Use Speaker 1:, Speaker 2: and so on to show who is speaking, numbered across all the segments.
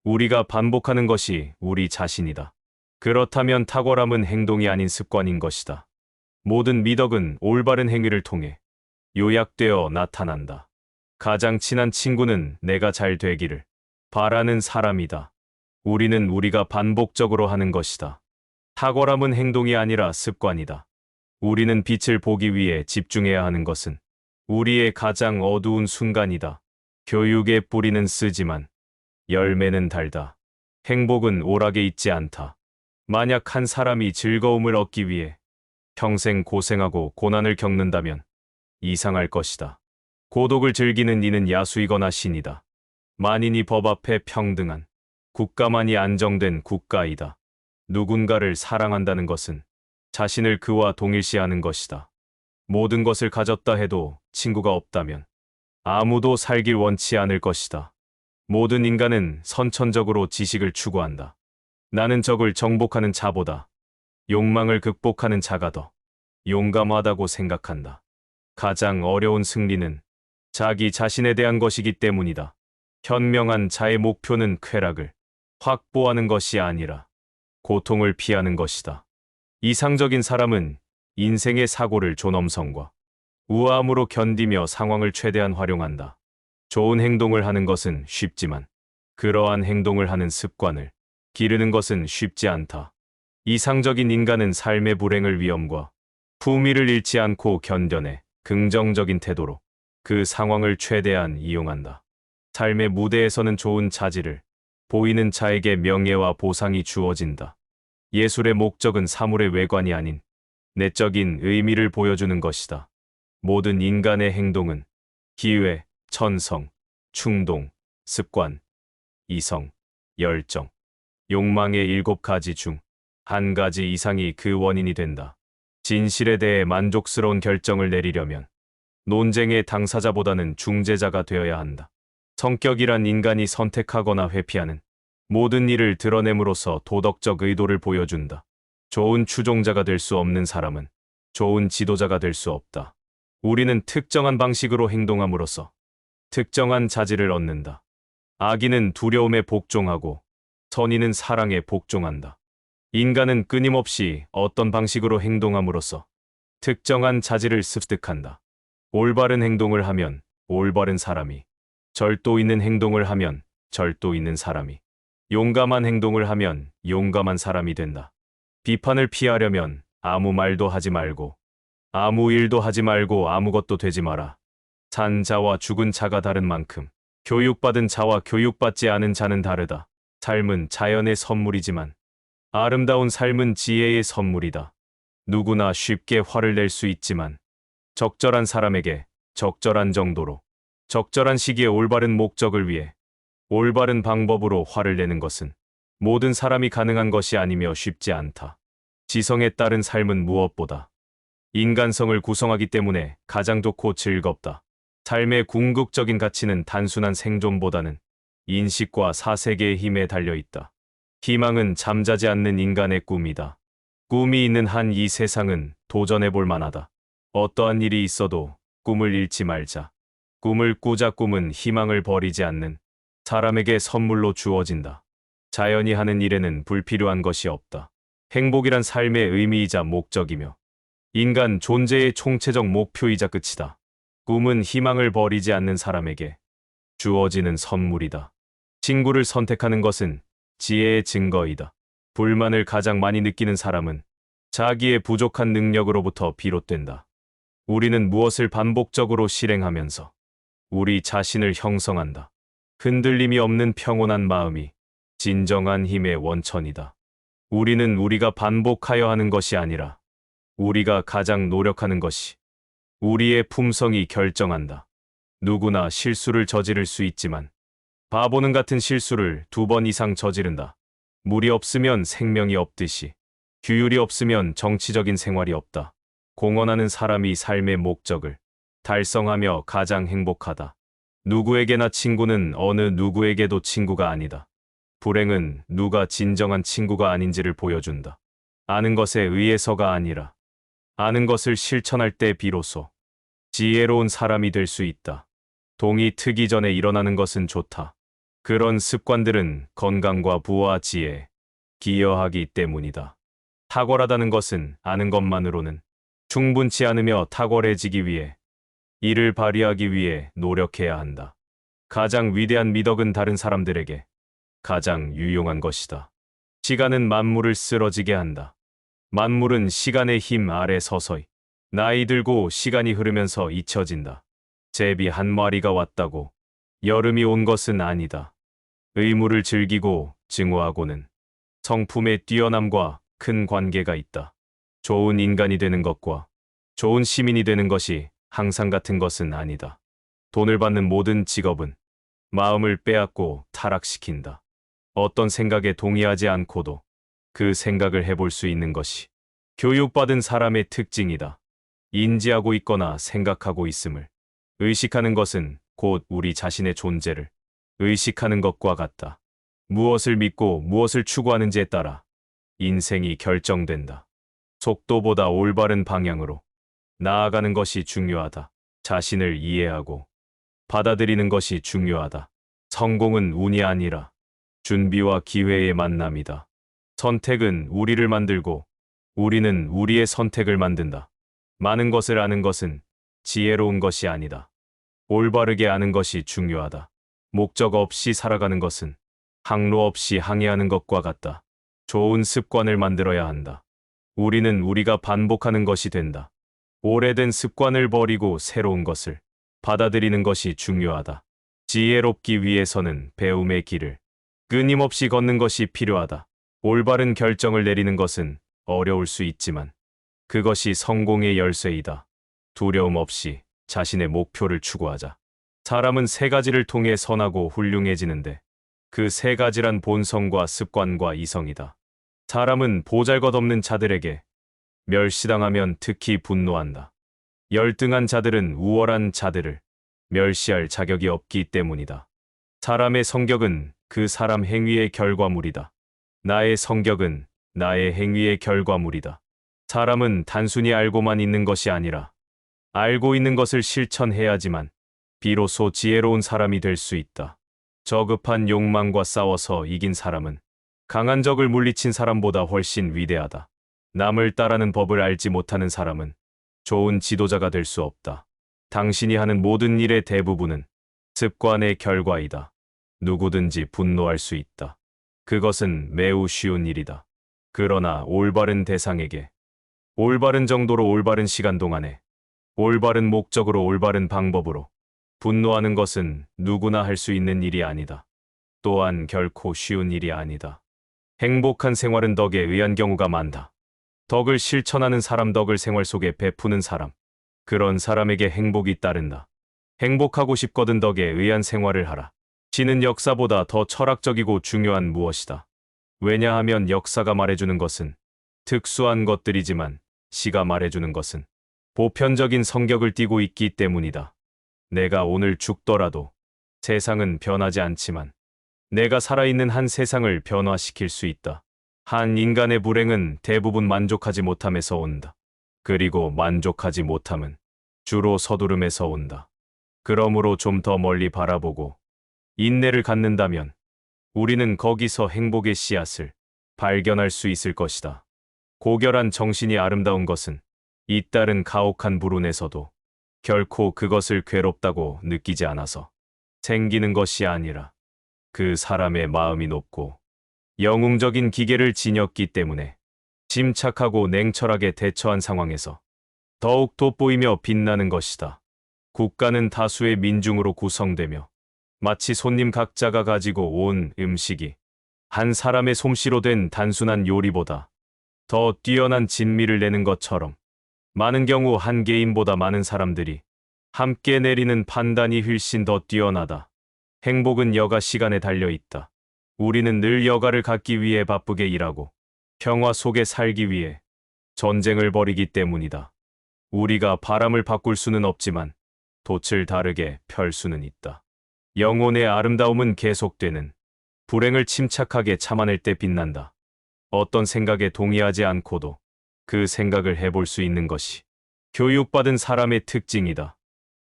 Speaker 1: 우리가 반복하는 것이 우리 자신이다. 그렇다면 탁월함은 행동이 아닌 습관인 것이다. 모든 미덕은 올바른 행위를 통해 요약되어 나타난다. 가장 친한 친구는 내가 잘 되기를 바라는 사람이다. 우리는 우리가 반복적으로 하는 것이다. 탁월함은 행동이 아니라 습관이다. 우리는 빛을 보기 위해 집중해야 하는 것은 우리의 가장 어두운 순간이다. 교육의 뿌리는 쓰지만 열매는 달다. 행복은 오락에 있지 않다. 만약 한 사람이 즐거움을 얻기 위해 평생 고생하고 고난을 겪는다면 이상할 것이다. 고독을 즐기는 이는 야수이거나 신이다. 만인이 법 앞에 평등한 국가만이 안정된 국가이다. 누군가를 사랑한다는 것은 자신을 그와 동일시하는 것이다. 모든 것을 가졌다 해도 친구가 없다면 아무도 살길 원치 않을 것이다. 모든 인간은 선천적으로 지식을 추구한다. 나는 적을 정복하는 자보다 욕망을 극복하는 자가 더 용감하다고 생각한다. 가장 어려운 승리는 자기 자신에 대한 것이기 때문이다. 현명한 자의 목표는 쾌락을 확보하는 것이 아니라 고통을 피하는 것이다. 이상적인 사람은 인생의 사고를 존엄성과 우아함으로 견디며 상황을 최대한 활용한다. 좋은 행동을 하는 것은 쉽지만 그러한 행동을 하는 습관을 기르는 것은 쉽지 않다. 이상적인 인간은 삶의 불행을 위험과 품위를 잃지 않고 견뎌내 긍정적인 태도로 그 상황을 최대한 이용한다. 삶의 무대에서는 좋은 자질을 보이는 자에게 명예와 보상이 주어진다. 예술의 목적은 사물의 외관이 아닌 내적인 의미를 보여주는 것이다. 모든 인간의 행동은 기회, 천성, 충동, 습관, 이성, 열정, 욕망의 7가지 중 한 가지 이상이 그 원인이 된다. 진실에 대해 만족스러운 결정을 내리려면 논쟁의 당사자보다는 중재자가 되어야 한다. 성격이란 인간이 선택하거나 회피하는 모든 일을 드러냄으로써 도덕적 의도를 보여준다. 좋은 추종자가 될 수 없는 사람은 좋은 지도자가 될 수 없다. 우리는 특정한 방식으로 행동함으로써 특정한 자질을 얻는다. 악인은 두려움에 복종하고 선인은 사랑에 복종한다. 인간은 끊임없이 어떤 방식으로 행동함으로써 특정한 자질을 습득한다. 올바른 행동을 하면 올바른 사람이, 절도 있는 행동을 하면 절도 있는 사람이, 용감한 행동을 하면 용감한 사람이 된다. 비판을 피하려면 아무 말도 하지 말고 아무 일도 하지 말고 아무것도 되지 마라. 산 자와 죽은 자가 다른 만큼 교육받은 자와 교육받지 않은 자는 다르다. 삶은 자연의 선물이지만 아름다운 삶은 지혜의 선물이다. 누구나 쉽게 화를 낼 수 있지만 적절한 사람에게 적절한 정도로 적절한 시기에 올바른 목적을 위해 올바른 방법으로 화를 내는 것은 모든 사람이 가능한 것이 아니며 쉽지 않다. 지성에 따른 삶은 무엇보다 인간성을 구성하기 때문에 가장 좋고 즐겁다. 삶의 궁극적인 가치는 단순한 생존보다는 인식과 사세계의 힘에 달려있다. 희망은 잠자지 않는 인간의 꿈이다. 꿈이 있는 한 이 세상은 도전해볼 만하다. 어떠한 일이 있어도 꿈을 잃지 말자. 꿈을 꾸자. 꿈은 희망을 버리지 않는 사람에게 선물로 주어진다. 자연이 하는 일에는 불필요한 것이 없다. 행복이란 삶의 의미이자 목적이며 인간 존재의 총체적 목표이자 끝이다. 꿈은 희망을 버리지 않는 사람에게 주어지는 선물이다. 친구를 선택하는 것은 지혜의 증거이다. 불만을 가장 많이 느끼는 사람은 자기의 부족한 능력으로부터 비롯된다. 우리는 무엇을 반복적으로 실행하면서 우리 자신을 형성한다. 흔들림이 없는 평온한 마음이 진정한 힘의 원천이다. 우리는 우리가 반복하여 하는 것이 아니라 우리가 가장 노력하는 것이 우리의 품성이 결정한다. 누구나 실수를 저지를 수 있지만 바보는 같은 실수를 2번 이상 저지른다. 물이 없으면 생명이 없듯이 규율이 없으면 정치적인 생활이 없다. 공헌하는 사람이 삶의 목적을 달성하며 가장 행복하다. 누구에게나 친구는 어느 누구에게도 친구가 아니다. 불행은 누가 진정한 친구가 아닌지를 보여준다. 아는 것에 의해서가 아니라 아는 것을 실천할 때 비로소 지혜로운 사람이 될 수 있다. 동이 트기 전에 일어나는 것은 좋다. 그런 습관들은 건강과 부와 지혜에 기여하기 때문이다. 탁월하다는 것은 아는 것만으로는 충분치 않으며 탁월해지기 위해 이를 발휘하기 위해 노력해야 한다. 가장 위대한 미덕은 다른 사람들에게 가장 유용한 것이다. 시간은 만물을 쓰러지게 한다. 만물은 시간의 힘 아래 서서히 나이 들고 시간이 흐르면서 잊혀진다. 제비 한 마리가 왔다고 여름이 온 것은 아니다. 의무를 즐기고 증오하고는 성품의 뛰어남과 큰 관계가 있다. 좋은 인간이 되는 것과 좋은 시민이 되는 것이 항상 같은 것은 아니다. 돈을 받는 모든 직업은 마음을 빼앗고 타락시킨다. 어떤 생각에 동의하지 않고도 그 생각을 해볼 수 있는 것이 교육받은 사람의 특징이다. 인지하고 있거나 생각하고 있음을 의식하는 것은 곧 우리 자신의 존재를 의식하는 것과 같다. 무엇을 믿고 무엇을 추구하는지에 따라 인생이 결정된다. 속도보다 올바른 방향으로 나아가는 것이 중요하다. 자신을 이해하고 받아들이는 것이 중요하다. 성공은 운이 아니라 준비와 기회의 만남이다. 선택은 우리를 만들고 우리는 우리의 선택을 만든다. 많은 것을 아는 것은 지혜로운 것이 아니다. 올바르게 아는 것이 중요하다. 목적 없이 살아가는 것은 항로 없이 항해하는 것과 같다. 좋은 습관을 만들어야 한다. 우리는 우리가 반복하는 것이 된다. 오래된 습관을 버리고 새로운 것을 받아들이는 것이 중요하다. 지혜롭기 위해서는 배움의 길을 끊임없이 걷는 것이 필요하다. 올바른 결정을 내리는 것은 어려울 수 있지만 그것이 성공의 열쇠이다. 두려움 없이 자신의 목표를 추구하자. 사람은 세 가지를 통해 선하고 훌륭해지는데 그 세 가지란 본성과 습관과 이성이다. 사람은 보잘것없는 자들에게 멸시당하면 특히 분노한다. 열등한 자들은 우월한 자들을 멸시할 자격이 없기 때문이다. 사람의 성격은 그 사람 행위의 결과물이다. 나의 성격은 나의 행위의 결과물이다. 사람은 단순히 알고만 있는 것이 아니라 알고 있는 것을 실천해야지만 비로소 지혜로운 사람이 될 수 있다. 저급한 욕망과 싸워서 이긴 사람은 강한 적을 물리친 사람보다 훨씬 위대하다. 남을 따르는 법을 알지 못하는 사람은 좋은 지도자가 될 수 없다. 당신이 하는 모든 일의 대부분은 습관의 결과이다. 누구든지 분노할 수 있다. 그것은 매우 쉬운 일이다. 그러나 올바른 대상에게 올바른 정도로 올바른 시간 동안에 올바른 목적으로 올바른 방법으로 분노하는 것은 누구나 할 수 있는 일이 아니다. 또한 결코 쉬운 일이 아니다. 행복한 생활은 덕에 의한 경우가 많다. 덕을 실천하는 사람, 덕을 생활 속에 베푸는 사람, 그런 사람에게 행복이 따른다. 행복하고 싶거든 덕에 의한 생활을 하라. 시는 역사보다 더 철학적이고 중요한 무엇이다. 왜냐하면 역사가 말해주는 것은 특수한 것들이지만 시가 말해주는 것은 보편적인 성격을 띠고 있기 때문이다. 내가 오늘 죽더라도 세상은 변하지 않지만 내가 살아있는 한 세상을 변화시킬 수 있다. 한 인간의 불행은 대부분 만족하지 못함에서 온다. 그리고 만족하지 못함은 주로 서두름에서 온다. 그러므로 좀 더 멀리 바라보고 인내를 갖는다면 우리는 거기서 행복의 씨앗을 발견할 수 있을 것이다. 고결한 정신이 아름다운 것은 잇따른 가혹한 불운에서도 결코 그것을 괴롭다고 느끼지 않아서 생기는 것이 아니라 그 사람의 마음이 높고 영웅적인 기계를 지녔기 때문에 침착하고 냉철하게 대처한 상황에서 더욱 돋보이며 빛나는 것이다. 국가는 다수의 민중으로 구성되며 마치 손님 각자가 가지고 온 음식이 한 사람의 솜씨로 된 단순한 요리보다 더 뛰어난 진미를 내는 것처럼 많은 경우 한 개인보다 많은 사람들이 함께 내리는 판단이 훨씬 더 뛰어나다. 행복은 여가 시간에 달려 있다. 우리는 늘 여가를 갖기 위해 바쁘게 일하고 평화 속에 살기 위해 전쟁을 벌이기 때문이다. 우리가 바람을 바꿀 수는 없지만 돛을 다르게 펼 수는 있다. 영혼의 아름다움은 계속되는 불행을 침착하게 참아낼 때 빛난다. 어떤 생각에 동의하지 않고도 그 생각을 해볼 수 있는 것이 교육받은 사람의 특징이다.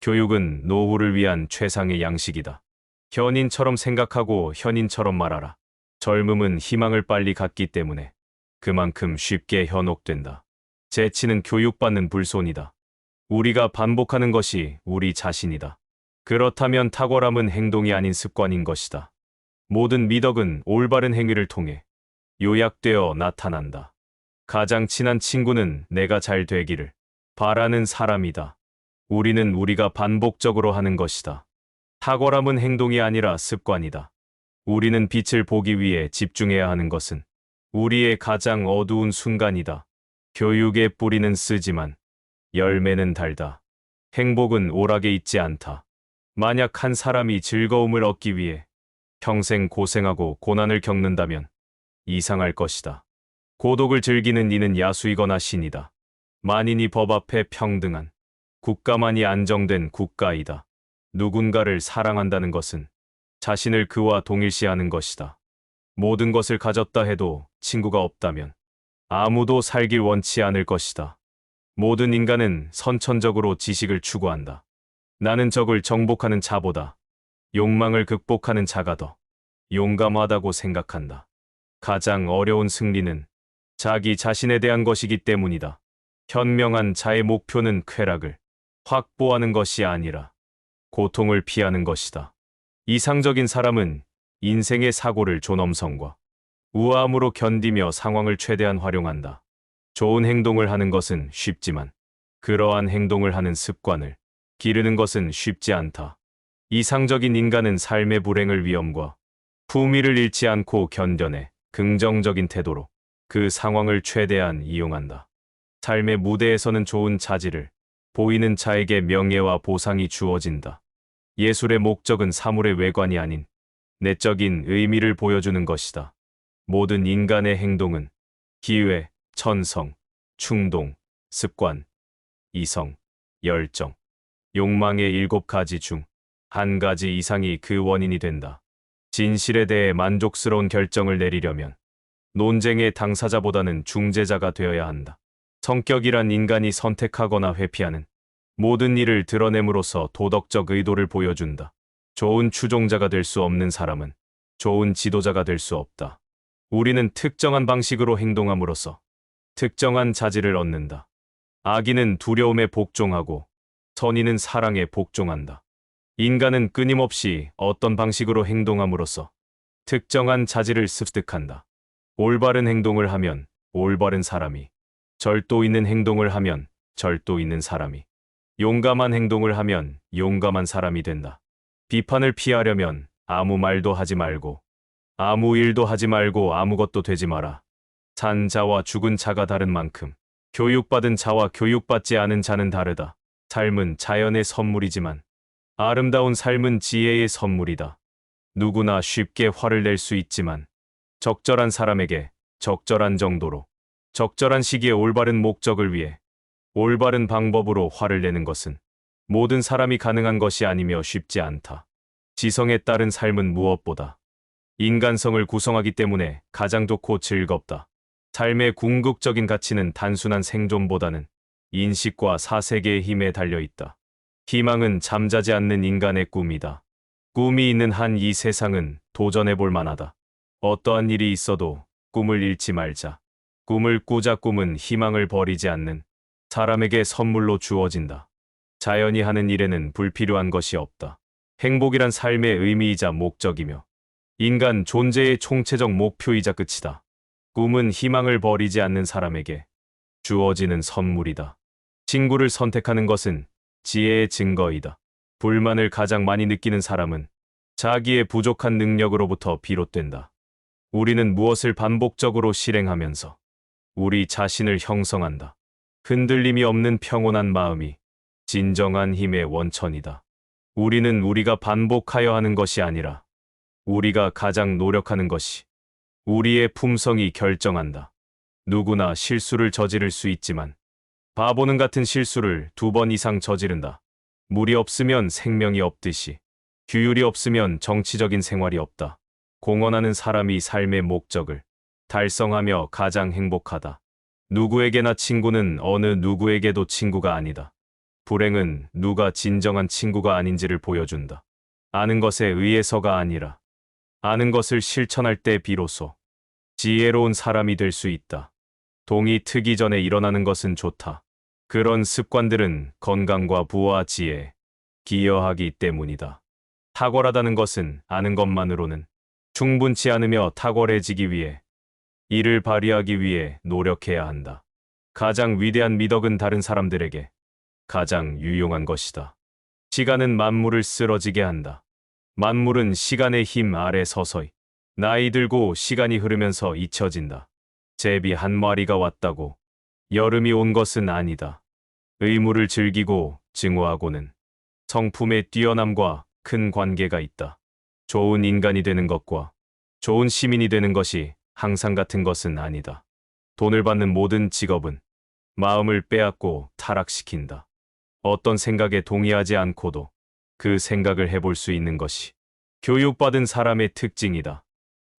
Speaker 1: 교육은 노후를 위한 최상의 양식이다. 현인처럼 생각하고 현인처럼 말하라. 젊음은 희망을 빨리 갖기 때문에 그만큼 쉽게 현혹된다. 재치는 교육받는 불손이다. 우리가 반복하는 것이 우리 자신이다. 그렇다면 탁월함은 행동이 아닌 습관인 것이다. 모든 미덕은 올바른 행위를 통해 요약되어 나타난다. 가장 친한 친구는 내가 잘 되기를 바라는 사람이다. 우리는 우리가 반복적으로 하는 것이다. 탁월함은 행동이 아니라 습관이다. 우리는 빛을 보기 위해 집중해야 하는 것은 우리의 가장 어두운 순간이다. 교육의 뿌리는 쓰지만 열매는 달다. 행복은 오락에 있지 않다. 만약 한 사람이 즐거움을 얻기 위해 평생 고생하고 고난을 겪는다면 이상할 것이다. 고독을 즐기는 이는 야수이거나 신이다. 만인이 법 앞에 평등한 국가만이 안정된 국가이다. 누군가를 사랑한다는 것은 자신을 그와 동일시하는 것이다. 모든 것을 가졌다 해도 친구가 없다면 아무도 살길 원치 않을 것이다. 모든 인간은 선천적으로 지식을 추구한다. 나는 적을 정복하는 자보다 욕망을 극복하는 자가 더 용감하다고 생각한다. 가장 어려운 승리는 자기 자신에 대한 것이기 때문이다. 현명한 자의 목표는 쾌락을 확보하는 것이 아니라 고통을 피하는 것이다. 이상적인 사람은 인생의 사고를 존엄성과 우아함으로 견디며 상황을 최대한 활용한다. 좋은 행동을 하는 것은 쉽지만 그러한 행동을 하는 습관을 기르는 것은 쉽지 않다. 이상적인 인간은 삶의 불행을 위험과 품위를 잃지 않고 견뎌내 긍정적인 태도로 그 상황을 최대한 이용한다. 삶의 무대에서는 좋은 자질을 보이는 자에게 명예와 보상이 주어진다. 예술의 목적은 사물의 외관이 아닌 내적인 의미를 보여주는 것이다. 모든 인간의 행동은 기회, 천성, 충동, 습관, 이성, 열정, 욕망의 7가지 중 한 가지 이상이 그 원인이 된다. 진실에 대해 만족스러운 결정을 내리려면 논쟁의 당사자보다는 중재자가 되어야 한다. 성격이란 인간이 선택하거나 회피하는 모든 일을 드러냄으로써 도덕적 의도를 보여준다. 좋은 추종자가 될 수 없는 사람은 좋은 지도자가 될 수 없다. 우리는 특정한 방식으로 행동함으로써 특정한 자질을 얻는다. 악인은 두려움에 복종하고 선인은 사랑에 복종한다. 인간은 끊임없이 어떤 방식으로 행동함으로써 특정한 자질을 습득한다. 올바른 행동을 하면 올바른 사람이, 절도 있는 행동을 하면 절도 있는 사람이, 용감한 행동을 하면 용감한 사람이 된다. 비판을 피하려면 아무 말도 하지 말고 아무 일도 하지 말고 아무것도 되지 마라. 산 자와 죽은 자가 다른 만큼 교육받은 자와 교육받지 않은 자는 다르다. 삶은 자연의 선물이지만 아름다운 삶은 지혜의 선물이다. 누구나 쉽게 화를 낼 수 있지만 적절한 사람에게 적절한 정도로 적절한 시기에 올바른 목적을 위해 올바른 방법으로 화를 내는 것은 모든 사람이 가능한 것이 아니며 쉽지 않다. 지성에 따른 삶은 무엇보다 인간성을 구성하기 때문에 가장 좋고 즐겁다. 삶의 궁극적인 가치는 단순한 생존보다는 인식과 사세계의 힘에 달려있다. 희망은 잠자지 않는 인간의 꿈이다. 꿈이 있는 한 이 세상은 도전해볼 만하다. 어떠한 일이 있어도 꿈을 잃지 말자. 꿈을 꾸자. 꿈은 희망을 버리지 않는 사람에게 선물로 주어진다. 자연이 하는 일에는 불필요한 것이 없다. 행복이란 삶의 의미이자 목적이며 인간 존재의 총체적 목표이자 끝이다. 꿈은 희망을 버리지 않는 사람에게 주어지는 선물이다. 친구를 선택하는 것은 지혜의 증거이다. 불만을 가장 많이 느끼는 사람은 자기의 부족한 능력으로부터 비롯된다. 우리는 무엇을 반복적으로 실행하면서 우리 자신을 형성한다. 흔들림이 없는 평온한 마음이 진정한 힘의 원천이다. 우리는 우리가 반복하여 하는 것이 아니라 우리가 가장 노력하는 것이 우리의 품성이 결정한다. 누구나 실수를 저지를 수 있지만 바보는 같은 실수를 2번 이상 저지른다. 물이 없으면 생명이 없듯이 규율이 없으면 정치적인 생활이 없다. 공헌하는 사람이 삶의 목적을 달성하며 가장 행복하다. 누구에게나 친구는 어느 누구에게도 친구가 아니다. 불행은 누가 진정한 친구가 아닌지를 보여준다. 아는 것에 의해서가 아니라 아는 것을 실천할 때 비로소 지혜로운 사람이 될 수 있다. 동이 트기 전에 일어나는 것은 좋다. 그런 습관들은 건강과 부와 지혜에 기여하기 때문이다. 탁월하다는 것은 아는 것만으로는 충분치 않으며 탁월해지기 위해 이를 발휘하기 위해 노력해야 한다. 가장 위대한 미덕은 다른 사람들에게 가장 유용한 것이다. 시간은 만물을 쓰러지게 한다. 만물은 시간의 힘 아래 서서히 나이 들고 시간이 흐르면서 잊혀진다. 제비 한 마리가 왔다고 여름이 온 것은 아니다. 의무를 즐기고 증오하고는 성품의 뛰어남과 큰 관계가 있다. 좋은 인간이 되는 것과 좋은 시민이 되는 것이 항상 같은 것은 아니다. 돈을 받는 모든 직업은 마음을 빼앗고 타락시킨다. 어떤 생각에 동의하지 않고도 그 생각을 해볼 수 있는 것이 교육받은 사람의 특징이다.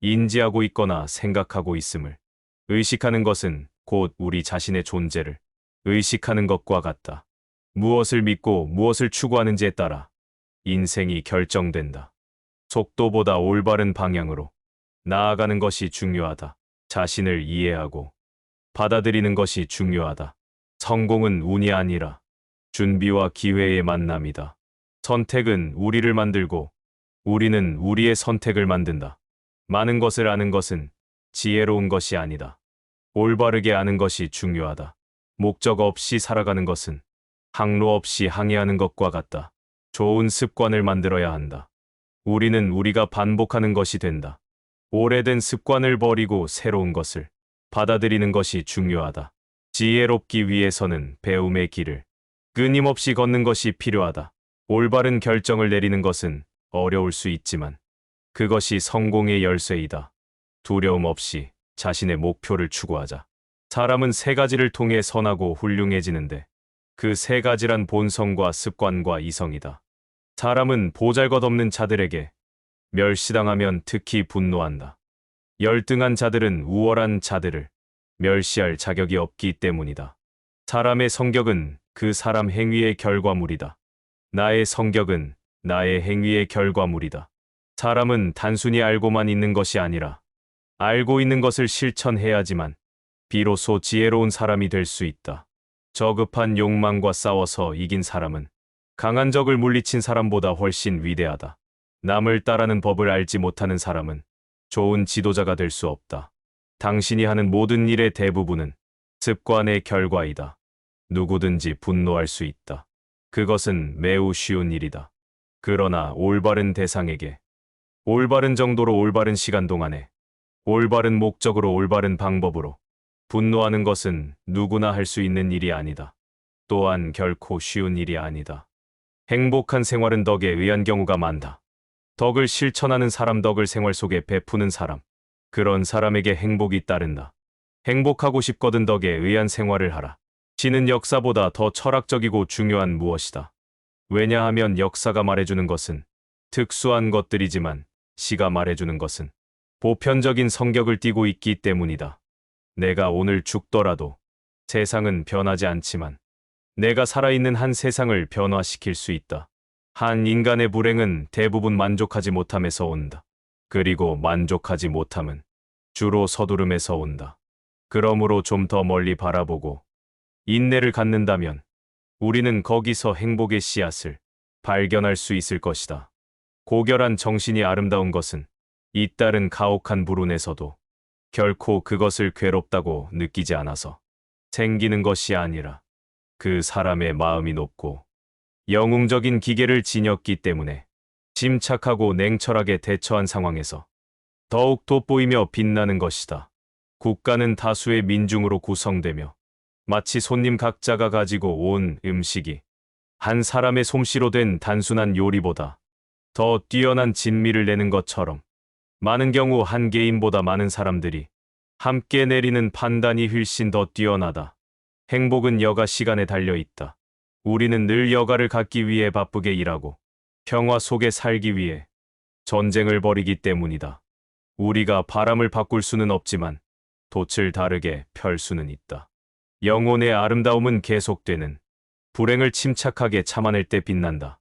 Speaker 1: 인지하고 있거나 생각하고 있음을 의식하는 것은 곧 우리 자신의 존재를 의식하는 것과 같다. 무엇을 믿고 무엇을 추구하는지에 따라 인생이 결정된다. 속도보다 올바른 방향으로 나아가는 것이 중요하다. 자신을 이해하고 받아들이는 것이 중요하다. 성공은 운이 아니라 준비와 기회의 만남이다. 선택은 우리를 만들고 우리는 우리의 선택을 만든다. 많은 것을 아는 것은 지혜로운 것이 아니다. 올바르게 아는 것이 중요하다. 목적 없이 살아가는 것은 항로 없이 항해하는 것과 같다. 좋은 습관을 만들어야 한다. 우리는 우리가 반복하는 것이 된다. 오래된 습관을 버리고 새로운 것을 받아들이는 것이 중요하다. 지혜롭기 위해서는 배움의 길을 끊임없이 걷는 것이 필요하다. 올바른 결정을 내리는 것은 어려울 수 있지만 그것이 성공의 열쇠이다. 두려움 없이 자신의 목표를 추구하자. 사람은 세 가지를 통해 선하고 훌륭해지는데 그 세 가지란 본성과 습관과 이성이다. 사람은 보잘것없는 자들에게 멸시당하면 특히 분노한다. 열등한 자들은 우월한 자들을 멸시할 자격이 없기 때문이다. 사람의 성격은 그 사람 행위의 결과물이다. 나의 성격은 나의 행위의 결과물이다. 사람은 단순히 알고만 있는 것이 아니라 알고 있는 것을 실천해야지만 비로소 지혜로운 사람이 될 수 있다. 저급한 욕망과 싸워서 이긴 사람은 강한 적을 물리친 사람보다 훨씬 위대하다. 남을 따르는 법을 알지 못하는 사람은 좋은 지도자가 될 수 없다. 당신이 하는 모든 일의 대부분은 습관의 결과이다. 누구든지 분노할 수 있다. 그것은 매우 쉬운 일이다. 그러나 올바른 대상에게 올바른 정도로 올바른 시간 동안에 올바른 목적으로 올바른 방법으로 분노하는 것은 누구나 할 수 있는 일이 아니다. 또한 결코 쉬운 일이 아니다. 행복한 생활은 덕에 의한 경우가 많다. 덕을 실천하는 사람, 덕을 생활 속에 베푸는 사람, 그런 사람에게 행복이 따른다. 행복하고 싶거든 덕에 의한 생활을 하라. 시는 역사보다 더 철학적이고 중요한 무엇이다. 왜냐하면 역사가 말해주는 것은 특수한 것들이지만 시가 말해주는 것은 보편적인 성격을 띠고 있기 때문이다. 내가 오늘 죽더라도 세상은 변하지 않지만 내가 살아있는 한 세상을 변화시킬 수 있다. 한 인간의 불행은 대부분 만족하지 못함에서 온다. 그리고 만족하지 못함은 주로 서두름에서 온다. 그러므로 좀 더 멀리 바라보고 인내를 갖는다면 우리는 거기서 행복의 씨앗을 발견할 수 있을 것이다. 고결한 정신이 아름다운 것은 잇따른 가혹한 불운에서도 결코 그것을 괴롭다고 느끼지 않아서 생기는 것이 아니라 그 사람의 마음이 높고 영웅적인 기계를 지녔기 때문에 침착하고 냉철하게 대처한 상황에서 더욱 돋보이며 빛나는 것이다. 국가는 다수의 민중으로 구성되며 마치 손님 각자가 가지고 온 음식이 한 사람의 솜씨로 된 단순한 요리보다 더 뛰어난 진미를 내는 것처럼 많은 경우 한 개인보다 많은 사람들이 함께 내리는 판단이 훨씬 더 뛰어나다. 행복은 여가 시간에 달려 있다. 우리는 늘 여가를 갖기 위해 바쁘게 일하고 평화 속에 살기 위해 전쟁을 벌이기 때문이다. 우리가 바람을 바꿀 수는 없지만 돛을 다르게 펼 수는 있다. 영혼의 아름다움은 계속되는 불행을 침착하게 참아낼 때 빛난다.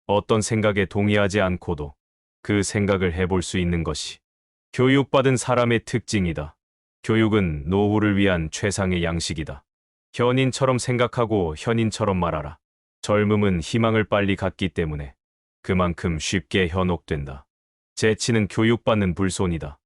Speaker 1: 어떤 생각에 동의하지 않고도 그 생각을 해볼 수 있는 것이 교육받은 사람의 특징이다. 교육은 노후를 위한 최상의 양식이다. 현인처럼 생각하고 현인처럼 말하라. 젊음은 희망을 빨리 갖기 때문에 그만큼 쉽게 현혹된다. 재치는 교육받는 불손이다.